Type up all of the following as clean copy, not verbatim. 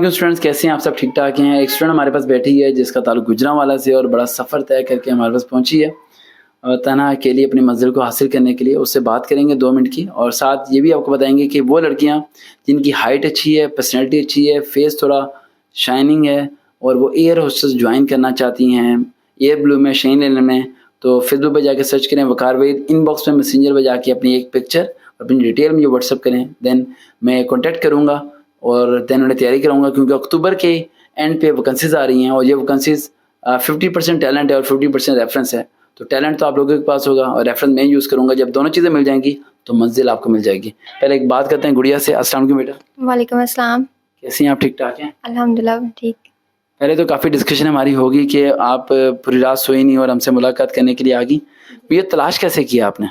Students कैसे हैं आप? सब ठीक ठाक हैं। एक स्टूडेंट हमारे पास बैठी है जिसका ताल्लुक गुजरांवाला से और बड़ा सफ़र तय करके हमारे पास पहुंची है तना अकेली अपनी मंजिल को हासिल करने के लिए। उससे बात करेंगे 2 मिनट की और साथ ये भी आपको बताएंगे कि वो लड़कियां जिनकी हाइट अच्छी है, पर्सनैलिटी अच्छी है, फेस थोड़ा शाइनिंग है और वो एयर होस्टेस ज्वाइन करना चाहती हैं एयर ब्लू में, शाइन लेने में, तो फेसबुक पर जाके सर्च करें वकार वहीद, इनबॉक्स में मैसेंजर पर जाके अपनी एक पिक्चर अपनी डिटेल मुझे व्हाट्सअप करें। देन मैं कॉन्टैक्ट करूँगा और देन उन्हें तैयारी कराऊंगा क्योंकि अक्टूबर के एंड पे वैकेंसीज आ रही हैं और ये वैकेंसीज 50% टैलेंट है और 50% रेफरेंस है। तो टैलेंट तो आप लोगों के पास होगा और रेफरेंस मैं यूज़ करूंगा। जब दोनों चीज़ें मिल जाएंगी तो मंजिल आपको मिल जाएगी। पहले एक बात करते हैं गुड़िया से। अस्सलाम वालेकुम बेटा। वालेकुम अस्सलाम। कैसी हैं आप? ठीक ठाक हैं? अल्हम्दुलिल्लाह ठीक। पहले तो काफ़ी डिस्कशन हमारी होगी कि आप पूरी रात सोई नहीं और हमसे मुलाकात करने के लिए आ गई। ये तलाश कैसे किया आपने?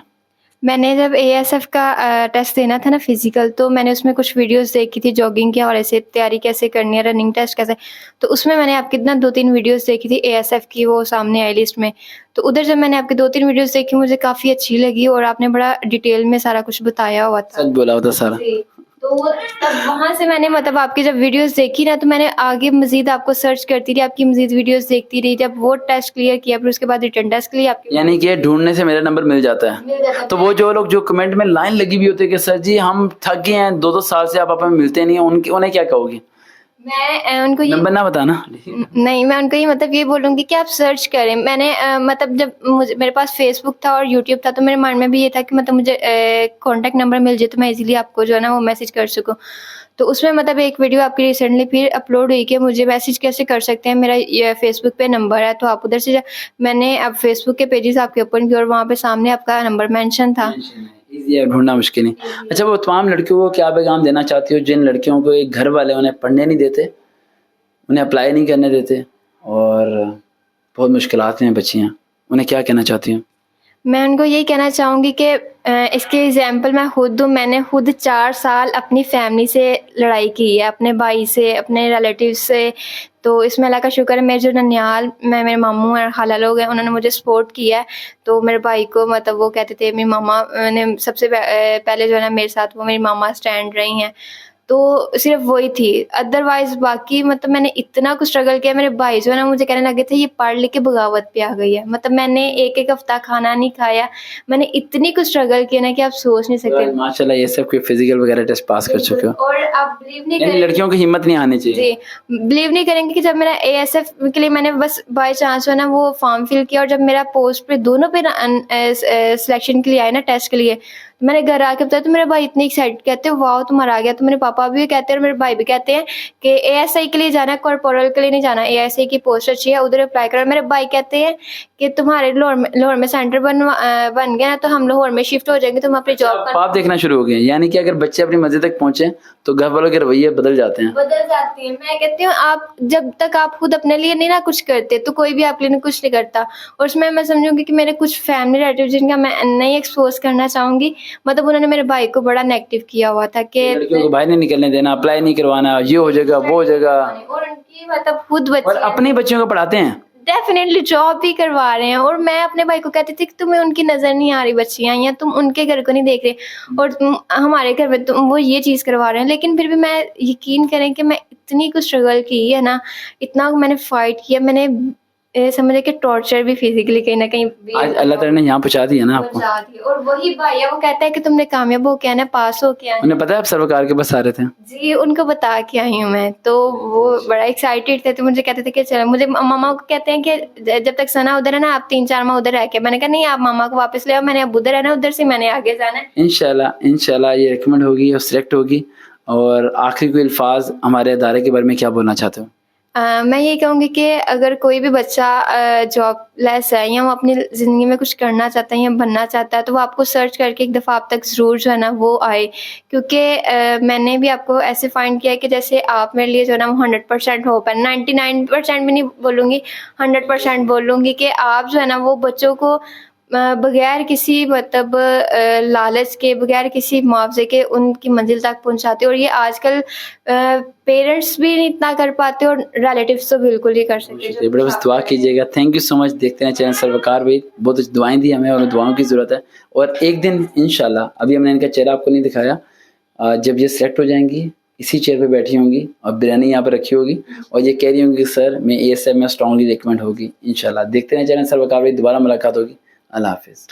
मैंने जब एएसएफ का टेस्ट देना था ना फिजिकल, तो मैंने उसमें कुछ वीडियोस देखी थी जॉगिंग की और ऐसे तैयारी कैसे करनी है, रनिंग टेस्ट कैसे, तो उसमें मैंने आपकी ना 2-3 वीडियोस देखी थी एएसएफ की, वो सामने आई लिस्ट में। तो उधर जब मैंने आपकी 2-3 वीडियोस देखी मुझे काफ़ी अच्छी लगी और आपने बड़ा डिटेल में सारा कुछ बताया हुआ था। सच बोला होता सारा। तो तब वहाँ से मैंने मतलब आपकी जब वीडियोस देखी ना तो मैंने आगे मजीद आपको सर्च करती रही, आपकी मजीद वीडियोस देखती रही। जब वो टेस्ट क्लियर किया फिर उसके बाद रिटर्न टेस्ट के लिए आपकी यानी कि ढूंढने से मेरा नंबर मिल जाता है। तो वो जो लोग जो कमेंट में लाइन लगी हुई होती है कि सर जी हम थक गए हैं, 2-2 साल से आप हमें मिलते नहीं हैं, उन्हें क्या कहोगे? मैं उनको ये नंबर ना बताना। नहीं, मैं उनको ये मतलब ये बोलूँगी कि आप सर्च करें। मैंने मतलब जब मुझे मेरे पास फेसबुक था और यूट्यूब था तो मेरे माइंड में भी ये था कि मतलब मुझे कॉन्टैक्ट नंबर मिल जाए तो मैं इजीली आपको जो है ना वो मैसेज कर सकूँ। तो उसमें मतलब एक वीडियो आपकी रिसेंटली फिर अपलोड हुई कि मुझे मैसेज कैसे कर सकते हैं, मेरा ये फेसबुक पे नंबर है, तो आप उधर से मैंने अब फेसबुक के पेजेस आपके ओपन किए और वहाँ पे सामने आपका नंबर मेंशन था। इजी है, ढूंढना मुश्किल नहीं। अच्छा, वो तमाम लड़कियों को क्या पैगाम देना चाहती हो जिन लड़कियों को एक घर वाले उन्हें पढ़ने नहीं देते, उन्हें अप्लाई नहीं करने देते और बहुत मुश्किलात में बच्चियाँ, उन्हें क्या कहना चाहती हो? मैं उनको यही कहना चाहूँगी कि इसके एग्जाम्पल मैं खुद हूँ। मैंने खुद 4 साल अपनी फैमिली से लड़ाई की है, अपने भाई से, अपने रिलेटिव्स से। तो इसमें अल्लाह का शुक्र है मेरे जो ननियाल में मेरे मामू और खाला लोग हैं उन्होंने मुझे सपोर्ट किया है। तो मेरे भाई को मतलब वो कहते थे, मेरी मामा ने सबसे पहले जो है ना मेरे साथ वो मेरी मामा स्टैंड रही हैं। तो सिर्फ वही थी, अदरवाइज बाकी मतलब मैंने इतना कुछ स्ट्रगल किया। मेरे भाई जो है ना मुझे कहने लगे थे ये पढ़ लिख के बगावत पे आ गई है। मतलब मैंने एक हफ्ता खाना नहीं खाया, मैंने इतनी कुछ स्ट्रगल किया ना कि आप सोच नहीं सकते। माशाल्लाह ये सब कोई फिजिकल वगैरह टेस्ट पास कर चुके हो और आप बिलीव नहीं करेंगे, लड़कियों की हिम्मत नहीं आनी चाहिए। जी, बिलीव नहीं करेंगे कि जब मेरा एएसएफ के लिए मैंने बस बाय चांस है ना वो फॉर्म फिल किया और जब मेरा पोस्ट पे दोनों पे सिलेक्शन के लिए आए ना टेस्ट के लिए, मैंने घर आके बताया तो मेरे भाई इतने एक्साइटेड कहते हैं वाह तुम्हारा आ गया। तो मेरे पापा भी कहते हैं और मेरे भाई भी कहते हैं कि एएसआई के लिए जाना है, कॉर्पोरल के लिए नहीं जाना, एएसआई की पोस्ट अच्छी है उधर अप्लाई करो। मेरे भाई कहते हैं कि तुम्हारे लाहौर में सेंटर बन गया ना तो हम लाहौर में शिफ्ट हो जाएंगे, तुम अपनी जॉब आप देखना शुरू हो गए। यानी कि अगर बच्चे अपनी मंजिल तक पहुंचे तो घर वालों के रवैये बदल जाते हैं। मैं कहती हूँ आप जब तक आप खुद अपने लिए नहीं ना कुछ करते तो कोई भी आपके लिए कुछ नहीं करता। और उसमें मैं समझूंगी कि मेरे कुछ फैमिली रिलेटिव जिनका मैं नहीं एक्सपोज करना चाहूंगी, मतलब उन्होंने मेरे भाई को बड़ा नेगेटिव किया हुआ था कि लड़कियों को बाहर नहीं निकलने देना, अप्लाई नहीं करवाना, ये हो जाएगा वो हो जाएगा। और उनकी मतलब खुद बच्चे और अपने बच्चों को पढ़ाते हैं, डेफिनेटली जॉब भी करवा रहे हैं। और मैं अपने भाई को कहती थी कि तुम्हें उनकी नजर नहीं आ रही बच्चियां, या तुम उनके घर को नहीं देख रहे और हमारे घर में तुम वो ये चीज करवा रहे हैं। लेकिन फिर भी मैं यकीन करें कि मैं इतनी कुछ स्ट्रगल की है ना, इतना मैंने फाइट किया, मैंने समझे कि टॉर्चर भी फिजिकली कहीं ना कहीं आज अल्लाह ताला ने यहाँ पहुँचा दिया ना आपको। और वही भाई है वो कहता है कि तुमने कामयाब हो के आना, पास हो के आना। उन्हें पता है आप सर्वकार के पास आ रहे थे? जी, उनको बता के आई हूँ मैं। तो वो बड़ा एक्साइटेड थे, तो मुझे कहते थे कि चलो, मुझे मामा को कहते हैं कि जब तक सना उधर है ना आप 3-4 माह उधर रह के। मैंने कहा नहीं, आप मामा को वापस ले आओ, मैंने अब उधर रहना, उधर से मैंने आगे जाना है। इंशाल्लाह ये रिकमेंड होगी और सिलेक्ट होगी। और आखिरी कोई अल्फाज हमारे अदारे के बारे में क्या बोलना चाहते हो? मैं ये कहूँगी कि अगर कोई भी बच्चा जॉबलेस है या वो अपनी ज़िंदगी में कुछ करना चाहता है या बनना चाहता है तो वो आपको सर्च करके एक दफ़ा आप तक ज़रूर जो है ना वो आए। क्योंकि मैंने भी आपको ऐसे फाइंड किया है कि जैसे आप मेरे लिए जो है ना वो 100% होप है, 99% भी नहीं बोलूँगी, 100% बोलूँगी कि आप जो है ना वो बच्चों को बगैर किसी मतलब लालच के, बगैर किसी मुआवजे के उनकी मंजिल तक पहुंचाते हो। और ये आजकल पेरेंट्स भी नहीं इतना कर पाते और रिलेटिव्स तो बिल्कुल ही कर सकते। बड़ा बस दुआ कीजिएगा। Thank you so much. देखते हैं चैनल सर्वकार भाई, बहुत अच्छी दुआएं दी हमें और दुआओं की ज़रूरत है। और एक दिन इंशाल्लाह, अभी हमने इनका चेहरा आपको नहीं दिखाया, जब ये सिलेक्ट हो जाएंगी इसी चेयर पे बैठी होंगी और बिरयानी यहाँ पे रखी होगी और ये कह रही होंगी कि सर मैं ASM में स्ट्रांगली रिकमेंड होगी इंशाल्लाह। देखते हैं चैनल सर वकावरी, दोबारा मुलाकात होगी। अल्लाह हाफिज़।